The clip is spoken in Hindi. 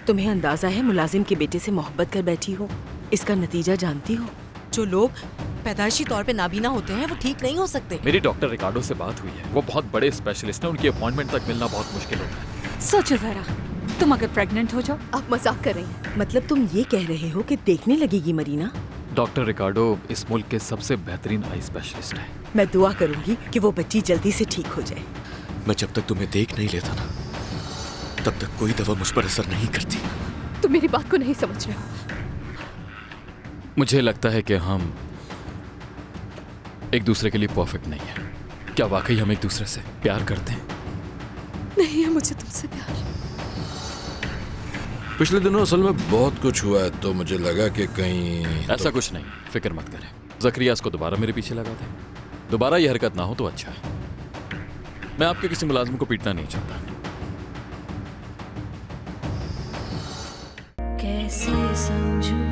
तुम्हें अंदाजा है मुलाजिम के बेटे से मोहब्बत कर बैठी हो, इसका नतीजा जानती हो? जो लोग पैदाइशी तौर पे नाबीना होते हैं वो ठीक नहीं हो सकते। मेरी डॉक्टर रिकार्डो से बात हुई है, वो बहुत बड़े स्पेशलिस्ट हैं, उनकी अपॉइंटमेंट तक मिलना बहुत मुश्किल होता है। सोचो जरा, तुम अगर प्रेग्नेंट हो जाओ। आप मजाक कर रही हैं? मतलब तुम ये कह रहे हो कि देखने लगेगी मरीना? डॉक्टर रिकार्डो इस मुल्क के सबसे बेहतरीन आई स्पेशलिस्ट हैं। मैं दुआ करूंगी कि वो बच्ची जल्दी से ठीक हो जाए। मैं जब तक तुम्हें देख नहीं लेता ना, तब तक कोई दवा मुझ पर असर नहीं करती। तुम मेरी बात को नहीं समझ रहे हो। मुझे लगता है कि हम एक दूसरे के लिए परफेक्ट नहीं है। क्या वाकई हम एक दूसरे से प्यार करते हैं? नहीं है मुझे तुमसे प्यार। पिछले दिनों असल में बहुत कुछ हुआ है, तो मुझे लगा कि कहीं ऐसा कुछ नहीं, फिक्र मत करें। जकरिया इसको दोबारा मेरे पीछे लगा दे। दोबारा ये हरकत ना हो तो अच्छा है। मैं आपके किसी मुलाजिम को पीटना नहीं चाहता। कैसे समझूं